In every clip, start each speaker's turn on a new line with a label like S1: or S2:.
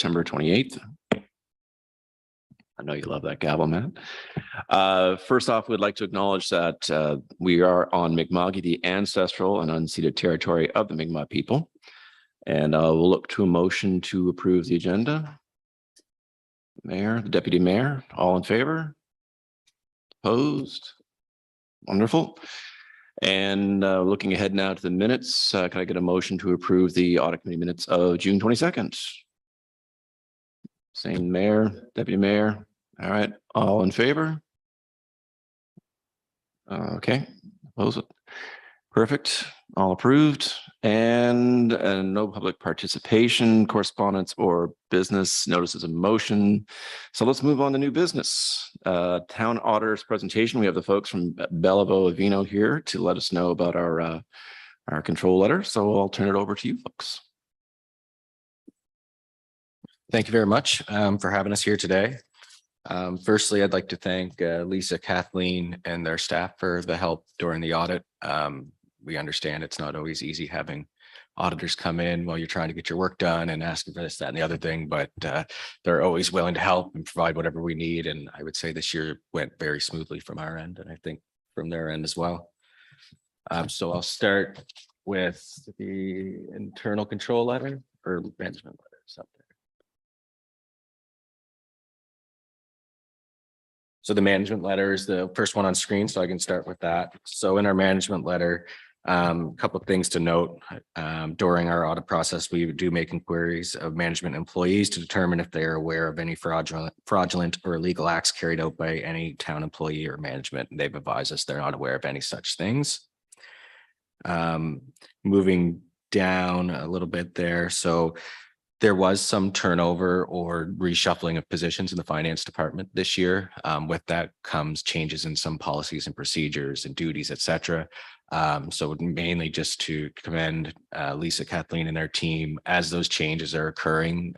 S1: September 28th. I know you love that gavel, Matt. First off, we'd like to acknowledge that we are on Mi'kma'ki, the ancestral and unceded territory of the Mi'kmaq people. And we'll look to a motion to approve the agenda. Mayor, the deputy mayor, all in favor? Opposed? Wonderful. And looking ahead now to the minutes, can I get a motion to approve the audit committee minutes of June 22nd? Same mayor, deputy mayor. All right, all in favor? Okay, opposed? Perfect, all approved. And no public participation, correspondence, or business notices of motion. So let's move on to new business. Town auditor's presentation. We have the folks from Bellevue Avino here to let us know about our control letter. So I'll turn it over to you folks.
S2: Thank you very much for having us here today. Firstly, I'd like to thank Lisa, Kathleen, and their staff for the help during the audit. We understand it's not always easy having auditors come in while you're trying to get your work done and asking for this, that, and the other thing, but they're always willing to help and provide whatever we need. And I would say this year went very smoothly from our end, and I think from their end as well. So I'll start with the internal control letter or management letter, something. So the management letter is the first one on screen, so I can start with that. So in our management letter, a couple of things to note. During our audit process, we do make inquiries of management employees to determine if they are aware of any fraudulent or illegal acts carried out by any town employee or management. And they've advised us they're not aware of any such things. Moving down a little bit there. So there was some turnover or reshuffling of positions in the finance department this year. With that comes changes in some policies and procedures and duties, et cetera. So mainly just to commend Lisa, Kathleen, and their team as those changes are occurring.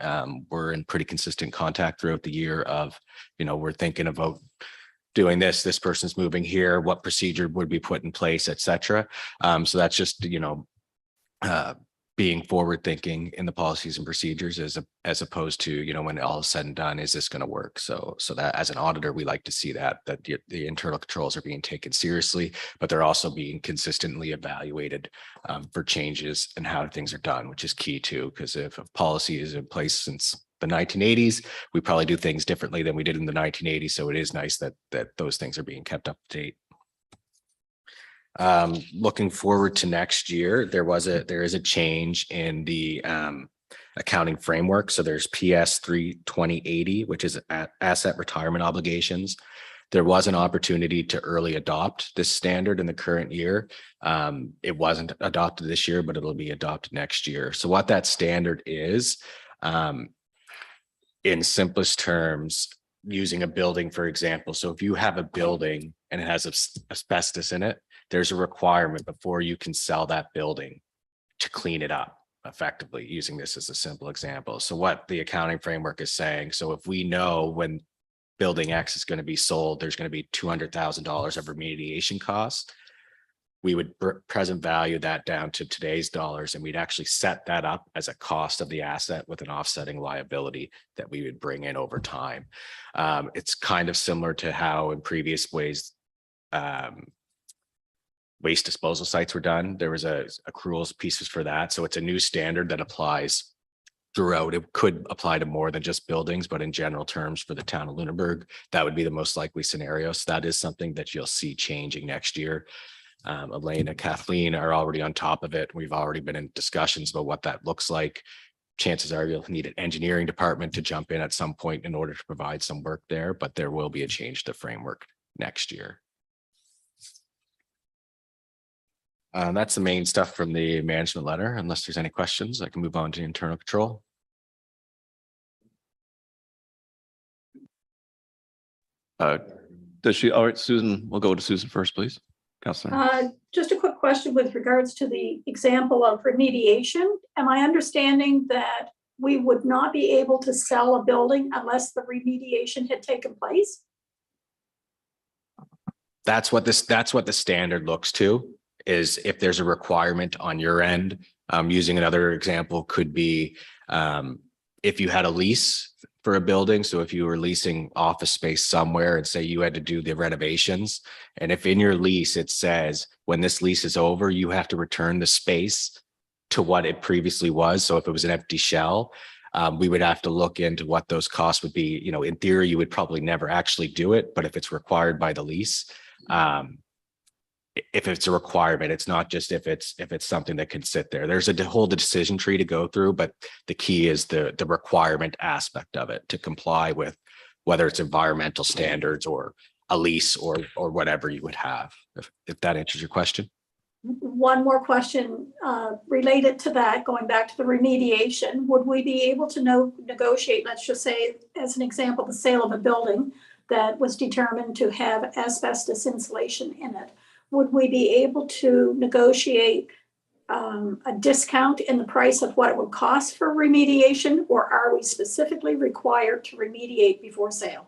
S2: We're in pretty consistent contact throughout the year of, we're thinking about doing this person's moving here, what procedure would be put in place, et cetera. So that's just, being forward thinking in the policies and procedures as opposed to, when all is said and done, is this going to work? So that as an auditor, we like to see that the internal controls are being taken seriously, but they're also being consistently evaluated for changes and how things are done, which is key too, because if a policy is in place since the 1980s, we probably do things differently than we did in the 1980s. So it is nice that those things are being kept up to date. Looking forward to next year, there is a change in the accounting framework. So there's PS 32080, which is asset retirement obligations. There was an opportunity to early adopt this standard in the current year. It wasn't adopted this year, but it'll be adopted next year. So what that standard is, in simplest terms, using a building, for example. So if you have a building and it has asbestos in it, there's a requirement before you can sell that building to clean it up effectively, using this as a simple example. So what the accounting framework is saying, so if we know when building X is going to be sold, there's going to be $200,000 of remediation costs, we would present value that down to today's dollars, and we'd actually set that up as a cost of the asset with an offsetting liability that we would bring in over time. It's kind of similar to how in previous ways waste disposal sites were done. There was accruals pieces for that. So it's a new standard that applies throughout. It could apply to more than just buildings, but in general terms for the town of Lunenburg, that would be the most likely scenario. So that is something that you'll see changing next year. Elaine and Kathleen are already on top of it. We've already been in discussions about what that looks like. Chances are you'll need an engineering department to jump in at some point in order to provide some work there, but there will be a change to framework next year. That's the main stuff from the management letter. Unless there's any questions, I can move on to internal control.
S1: Does she? All right, Susan, we'll go to Susan first, please. Councilor.
S3: Just a quick question with regards to the example of remediation. Am I understanding that we would not be able to sell a building unless the remediation had taken place?
S2: That's what the standard looks to, is if there's a requirement on your end. Using another example could be if you had a lease for a building, so if you were leasing office space somewhere and say you had to do the renovations, and if in your lease it says when this lease is over, you have to return the space to what it previously was. So if it was an empty shell, we would have to look into what those costs would be. You know, in theory, you would probably never actually do it, but if it's required by the lease, if it's a requirement, it's not just if it's something that can sit there. There's a whole decision tree to go through, but the key is the requirement aspect of it to comply with whether it's environmental standards or a lease or whatever you would have, if that answers your question.
S3: One more question related to that, going back to the remediation, would we be able to negotiate, let's just say, as an example, the sale of a building that was determined to have asbestos insulation in it? Would we be able to negotiate a discount in the price of what it would cost for remediation, or are we specifically required to remediate before sale?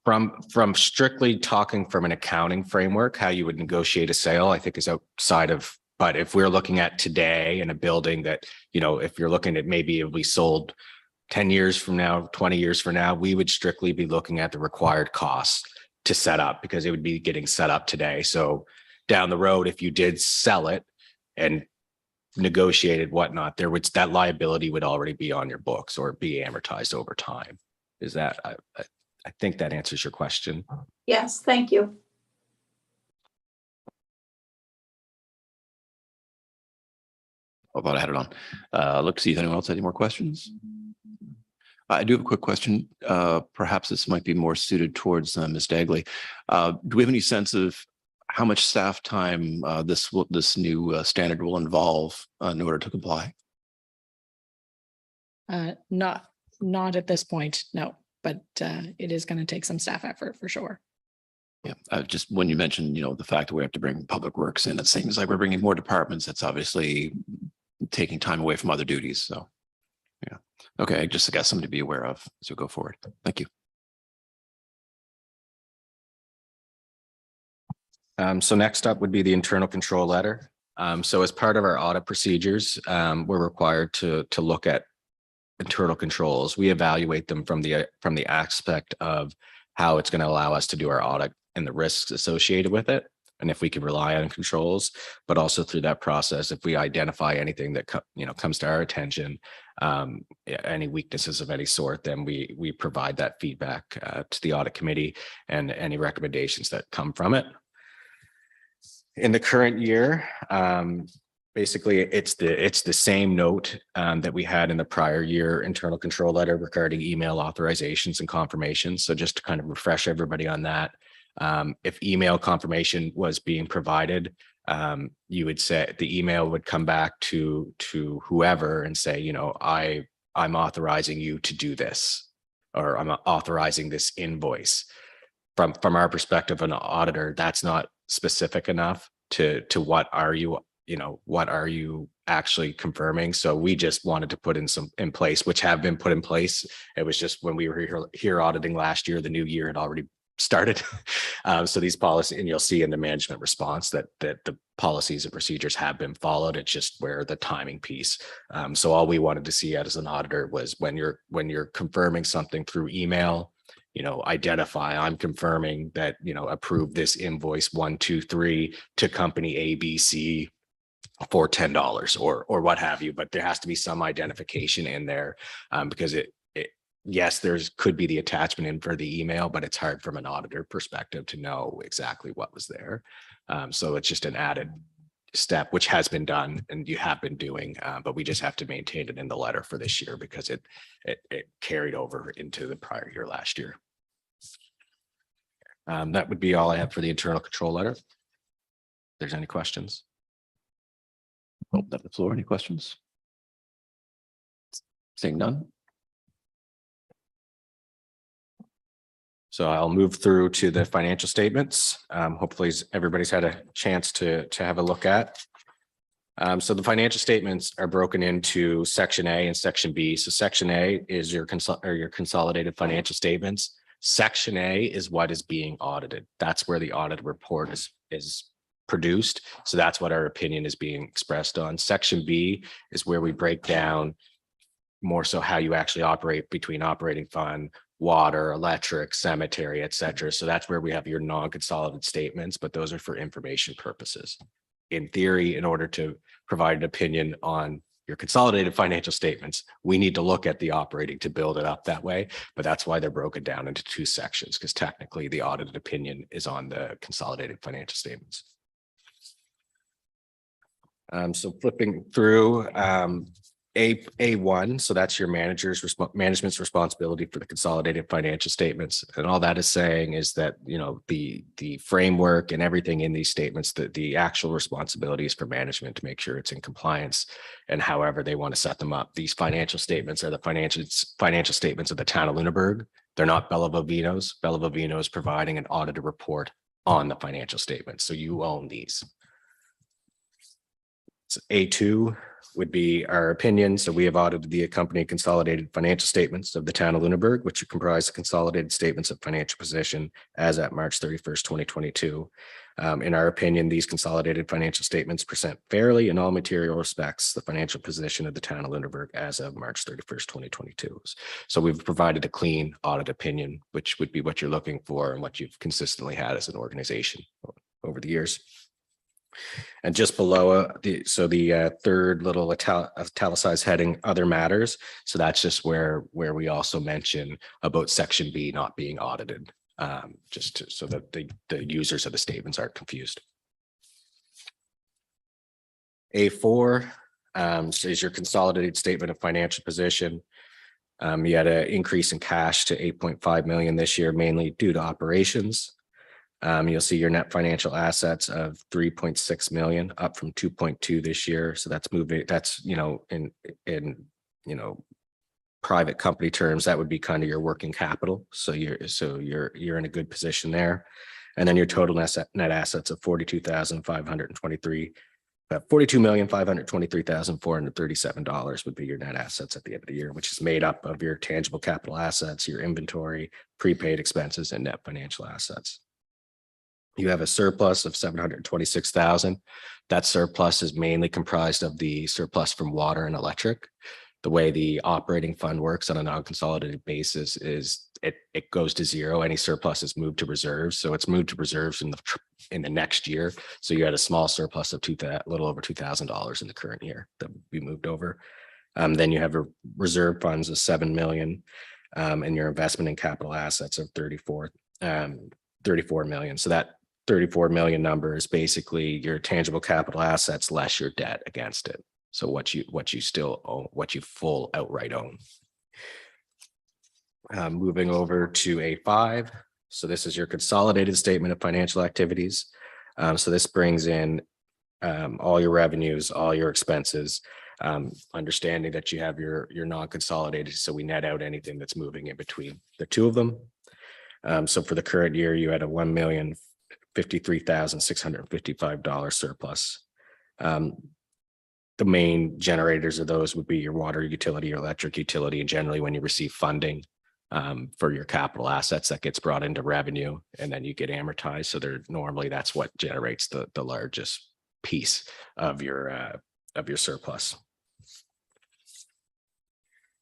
S2: From strictly talking from an accounting framework, how you would negotiate a sale, I think is outside of, but if we're looking at today in a building that, you know, if you're looking at maybe it'll be sold 10 years from now, 20 years from now, we would strictly be looking at the required costs to set up, because it would be getting set up today. So down the road, if you did sell it and negotiated whatnot, that liability would already be on your books or be amortized over time. Is that, I think that answers your question.
S3: Yes, thank you.
S1: I thought I had it on. Look to see if anyone else had any more questions. I do have a quick question. Perhaps this might be more suited towards Ms. Dagley. Do we have any sense of how much staff time this new standard will involve in order to comply?
S4: Not at this point, no, but it is going to take some staff effort for sure.
S1: Yeah, just when you mentioned, you know, the fact that we have to bring public works in, it seems like we're bringing more departments. That's obviously taking time away from other duties. So, yeah. Okay, just I guess something to be aware of as we go forward. Thank you.
S2: So next up would be the internal control letter. So as part of our audit procedures, we're required to look at internal controls. We evaluate them from the aspect of how it's going to allow us to do our audit and the risks associated with it, and if we can rely on controls, but also through that process, if we identify anything that comes to our attention, any weaknesses of any sort, then we provide that feedback to the audit committee and any recommendations that come from it. In the current year, basically it's the same note that we had in the prior year internal control letter regarding email authorizations and confirmations. So just to kind of refresh everybody on that, if email confirmation was being provided, you would say the email would come back to whoever and say, you know, I'm authorizing you to do this, or I'm authorizing this invoice. From our perspective, an auditor, that's not specific enough to what are you actually confirming. So we just wanted to put in place, which have been put in place. It was just when we were here auditing last year, the new year had already started. So these policies, and you'll see in the management response that the policies and procedures have been followed. It's just where the timing piece. So all we wanted to see as an auditor was when you're confirming something through email, you know, identify, I'm confirming that, you know, approve this invoice 123 to company ABC for $10 or what have you, but there has to be some identification in there, because yes, could be the attachment in for the email, but it's hard from an auditor perspective to know exactly what was there. So it's just an added step, which has been done and you have been doing, but we just have to maintain it in the letter for this year because it carried over into the prior year last year. That would be all I have for the internal control letter. If there's any questions.
S1: Open up the floor. Any questions? Seeing none.
S2: So I'll move through to the financial statements. Hopefully everybody's had a chance to have a look at. So the financial statements are broken into Section A and Section B. So Section A is your consolidated financial statements. Section A is what is being audited. That's where the audit report is produced. So that's what our opinion is being expressed on. Section B is where we break down more so how you actually operate between operating fund, water, electric, cemetery, et cetera. So that's where we have your non-consolidated statements, but those are for information purposes. In theory, in order to provide an opinion on your consolidated financial statements, we need to look at the operating to build it up that way. But that's why they're broken down into two sections, because technically the audited opinion is on the consolidated financial statements. So flipping through, A1, so that's your management's responsibility for the consolidated financial statements. And all that is saying is that, you know, the framework and everything in these statements, that the actual responsibility is for management to make sure it's in compliance and however they want to set them up. These financial statements are the financial statements of the town of Lunenburg. They're not Bella Bovino's. Bella Bovino is providing an audited report on the financial statements. So you own these. So A2 would be our opinion. So we have audited the accompanying consolidated financial statements of the town of Lunenburg, which comprise the consolidated statements of financial position as at March 31st, 2022. In our opinion, these consolidated financial statements present fairly in all material respects the financial position of the town of Lunenburg as of March 31st, 2022. So we've provided a clean audit opinion, which would be what you're looking for and what you've consistently had as an organization over the years. And just below the third little italicized heading, other matters. So that's just where we also mention about section B not being audited, so that the users of the statements aren't confused. A4 is your consolidated statement of financial position. You had an increase in cash to 8.5 million this year, mainly due to operations. You'll see your net financial assets of 3.6 million, up from 2.2 this year. So that's moving. That's, you know, in private company terms, that would be kind of your working capital. So you're in a good position there. And then your total net assets of 42,523,437 dollars would be your net assets at the end of the year, which is made up of your tangible capital assets, your inventory, prepaid expenses, and net financial assets. You have a surplus of 726,000. That surplus is mainly comprised of the surplus from water and electric. The way the operating fund works on a non-consolidated basis is it goes to zero. Any surplus is moved to reserves. So it's moved to reserves in the next year. So you had a small surplus of a little over $2,000 in the current year that we moved over. Then you have a reserve funds of 7 million, and your investment in capital assets of 34 million. So that 34 million number is basically your tangible capital assets less your debt against it. So what you still own, what you full outright own. Moving over to A5. So this is your consolidated statement of financial activities. So this brings in all your revenues, all your expenses, understanding that you have your non-consolidated. So we net out anything that's moving in between the two of them. So for the current year, you had a $1,053,655 surplus. The main generators of those would be your water utility, your electric utility, and generally when you receive funding for your capital assets, that gets brought into revenue and then you get amortized. So normally that's what generates the largest piece of your surplus.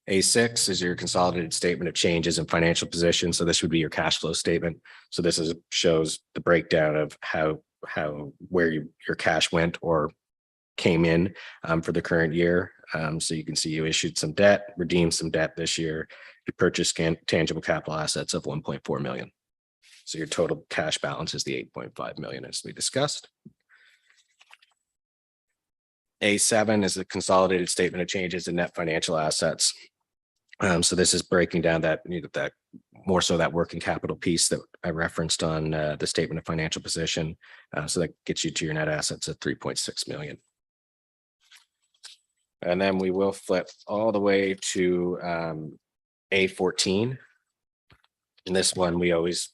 S2: A6 is your consolidated statement of changes in financial position. So this would be your cash flow statement. So this shows the breakdown of where your cash went or came in for the current year. So you can see you issued some debt, redeemed some debt this year. You purchased tangible capital assets of 1.4 million. So your total cash balance is the 8.5 million as we discussed. A7 is the consolidated statement of changes in net financial assets. So this is breaking down that more so that working capital piece that I referenced on the statement of financial position. So that gets you to your net assets of 3.6 million. And then we will flip all the way to A14. And this one we always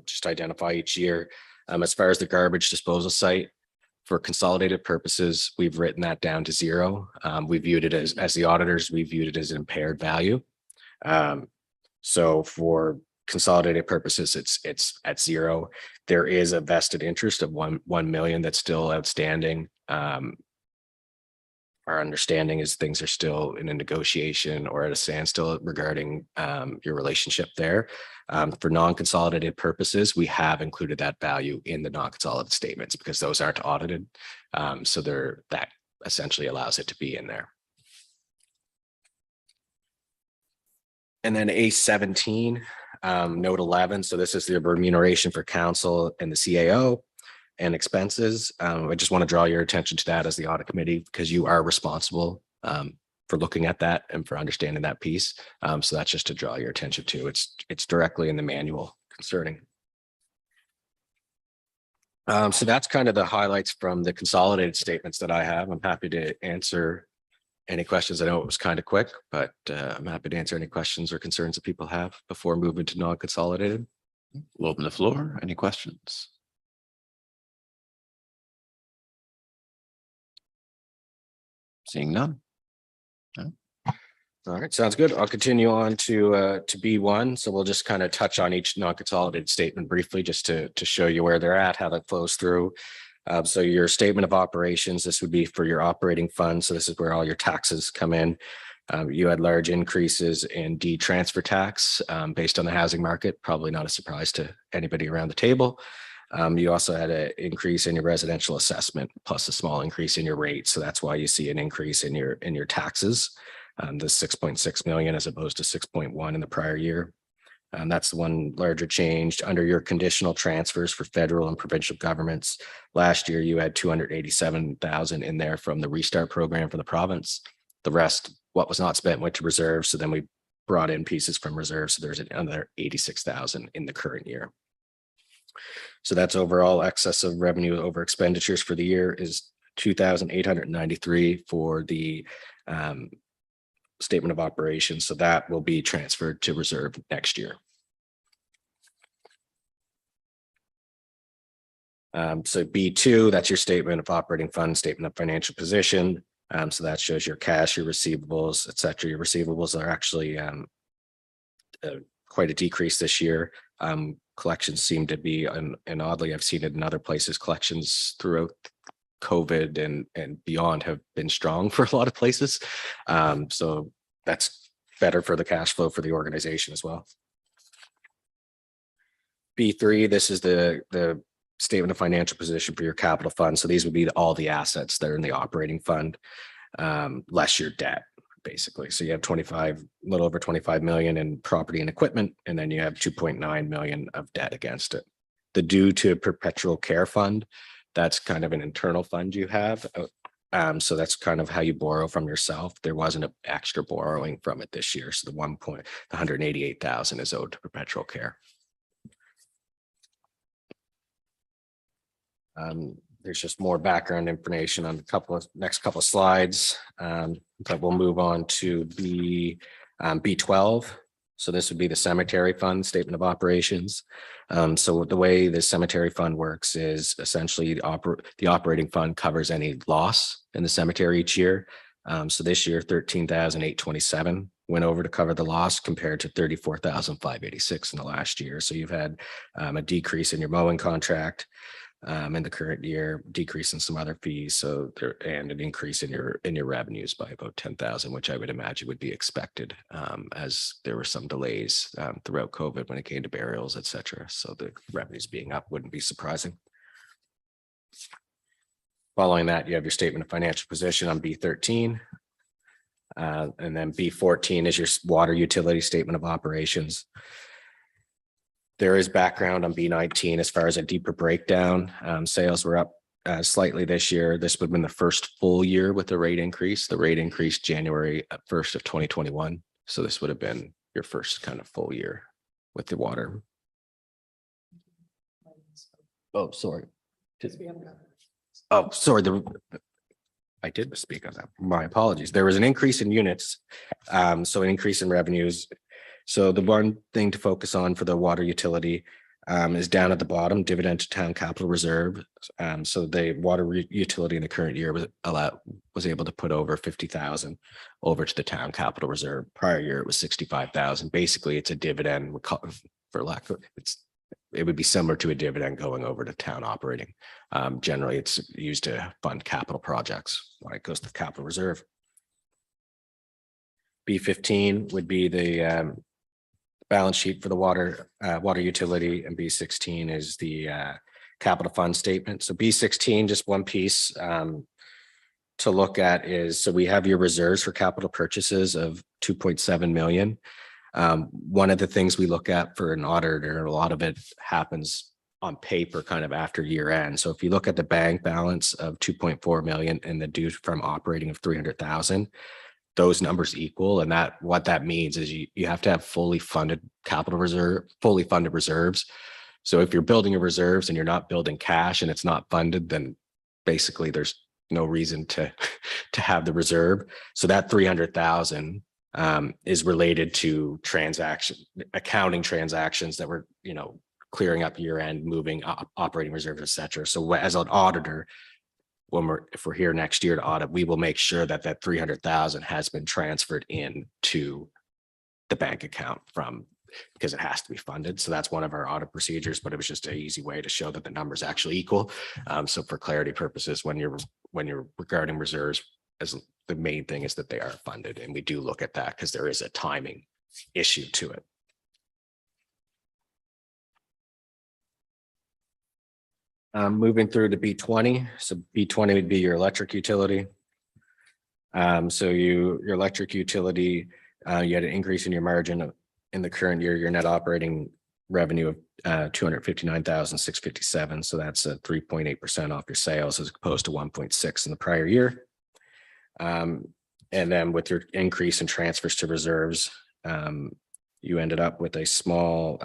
S2: just identify each year. As far as the garbage disposal site, for consolidated purposes, we've written that down to zero. We viewed it as the auditors, we viewed it as an impaired value. So for consolidated purposes, it's at zero. There is a vested interest of 1 million that's still outstanding. Our understanding is things are still in a negotiation or at a standstill regarding your relationship there. For non-consolidated purposes, we have included that value in the non-consolidated statements because those aren't audited. So that essentially allows it to be in there. And then A17, note 11. So this is the remuneration for council and the CAO and expenses. I just want to draw your attention to that as the audit committee, because you are responsible for looking at that and for understanding that piece. So that's just to draw your attention to. It's directly in the manual concerning. So that's kind of the highlights from the consolidated statements that I have. I'm happy to answer any questions. I know it was kind of quick, but I'm happy to answer any questions or concerns that people have before moving to non-consolidated.
S1: We'll open the floor. Any questions? Seeing none.
S2: All right, sounds good. I'll continue on to B1. So we'll just kind of touch on each non-consolidated statement briefly, just to show you where they're at, how that flows through. So your statement of operations, this would be for your operating fund. So this is where all your taxes come in. You had large increases in D transfer tax based on the housing market, probably not a surprise to anybody around the table. You also had an increase in your residential assessment, plus a small increase in your rate. So that's why you see an increase in your taxes, the 6.6 million as opposed to 6.1 in the prior year. And that's the one larger change. Under your conditional transfers for federal and provincial governments, last year you had 287,000 in there from the restart program for the province. The rest, what was not spent, went to reserves. So then we brought in pieces from reserves. So there's another 86,000 in the current year. So that's overall excess of revenue over expenditures for the year is 2,893 for the statement of operations. So that will be transferred to reserve next year. So B2, that's your statement of operating fund, statement of financial position. So that shows your cash, your receivables, et cetera. Your receivables are actually quite a decrease this year. Collections seem to be, and oddly, I've seen it in other places, collections throughout COVID and beyond have been strong for a lot of places. So that's better for the cash flow for the organization as well. B3, this is the statement of financial position for your capital fund. So these would be all the assets that are in the operating fund, less your debt, basically. So you have a little over 25 million in property and equipment, and then you have 2.9 million of debt against it. The due to perpetual care fund, that's kind of an internal fund you have. So that's kind of how you borrow from yourself. There wasn't an extra borrowing from it this year. So the 188,000 is owed to perpetual care. There's just more background information on next couple of slides. But we'll move on to B12. So this would be the cemetery fund statement of operations. So the way the cemetery fund works is essentially the operating fund covers any loss in the cemetery each year. So this year, 13,827 went over to cover the loss compared to 34,586 in the last year. So you've had a decrease in your mowing contract in the current year, decrease in some other fees, and an increase in your revenues by about 10,000, which I would imagine would be expected as there were some delays throughout COVID when it came to burials, et cetera. So the revenues being up wouldn't be surprising. Following that, you have your statement of financial position on B13. And then B14 is your water utility statement of operations. There is background on B19 as far as a deeper breakdown. Sales were up slightly this year. This would have been the first full year with the rate increase. The rate increase January 1st of 2021. So this would have been your first kind of full year with the water. Oh, sorry. Oh, sorry. I did speak on that. My apologies. There was an increase in units. So an increase in revenues. So the one thing to focus on for the water utility, is down at the bottom, dividend to town capital reserve. So the utility in the current year was able to put over 50,000 over to the town capital reserve. Prior year, it was 65,000. Basically, it's a dividend for lack of it would be similar to a dividend going over to town operating. Generally, it's used to fund capital projects when it goes to the capital reserve. B15 would be the balance sheet for the water utility, and B16 is the capital fund statement. So B16, just one piece to look at is, so we have your reserves for capital purchases of 2.7 million. One of the things we look at for an auditor, a lot of it happens on paper kind of after year end. So if you look at the bank balance of 2.4 million and the due from operating of 300,000, those numbers equal. And what that means is you have to have fully funded reserves. So if you're building your reserves and you're not building cash and it's not funded, then basically there's no reason to have the reserve. So that 300,000 is related to accounting transactions that were, clearing up year end, moving operating reserves, et cetera. So as an auditor, if we're here next year to audit, we will make sure that 300,000 has been transferred into the bank account because it has to be funded. So that's one of our audit procedures, but it was just an easy way to show that the numbers actually equal. So for clarity purposes, when you're regarding reserves, as the main thing is that they are funded, and we do look at that because there is a timing issue to it. Moving through to B20. So B20 would be your electric utility. So your electric utility, you had an increase in your margin in the current year, your net operating revenue of 259,657. So that's a 3.8% off your sales as opposed to 1.6 in the prior year. And then with your increase in transfers to reserves, you ended up with a small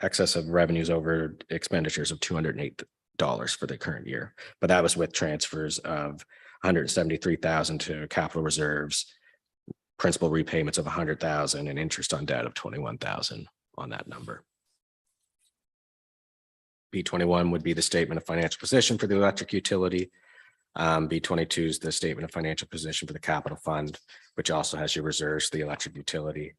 S2: excess of revenues over expenditures of $208 for the current year. But that was with transfers of 173,000 to capital reserves, principal repayments of 100,000, and interest on debt of 21,000 on that number. B21 would be the statement of financial position for the electric utility. B22 is the statement of financial position for the capital fund, which also has your reserves for the electric utility.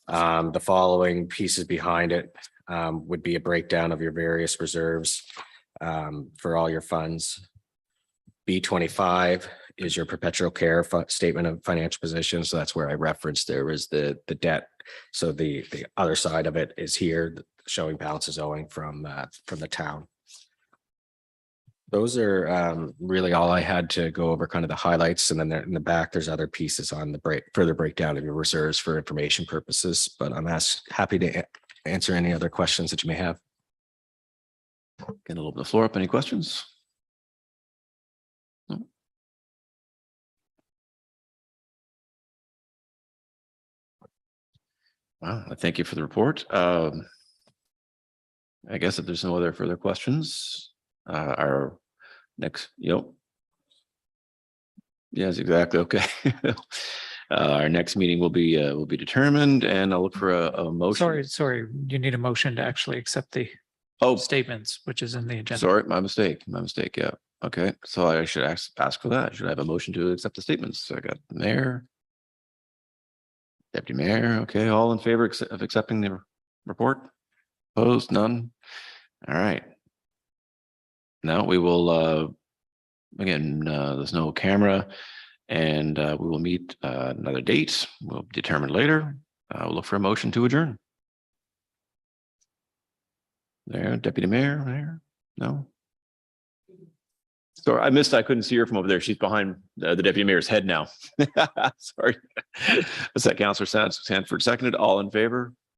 S2: The following pieces behind it would be a breakdown of your various reserves for all your funds. B25 is your perpetual care statement of financial position. So that's where I referenced there was the debt. So the other side of it is here showing balances owing from the town. Those are really all I had to go over, kind of the highlights. And then in the back, there's other pieces on the further breakdown of your reserves for information purposes. But I'm happy to answer any other questions that you may have.
S1: Get a little bit of the floor up. Any questions? No? Wow, I thank you for the report. I guess if there's no other further questions, our next, yes, exactly. Okay. Our next meeting will be determined, and I'll look for a motion.
S5: Sorry, you need a motion to actually accept the statements, which is in the agenda.
S1: Sorry, my mistake. Yeah. Okay. So I should ask for that. Should I have a motion to accept the statements? So I got the mayor, deputy mayor. Okay. All in favor of accepting the report? Opposed? None. All right. Now we will, again, there's no camera, and we will meet another date. We'll determine later. We'll look for a motion to adjourn. There, deputy mayor, there. No. Sorry, I couldn't see her from over there. She's behind the deputy mayor's head now. Sorry. Is that Councillor Sanford seconded? All in favor?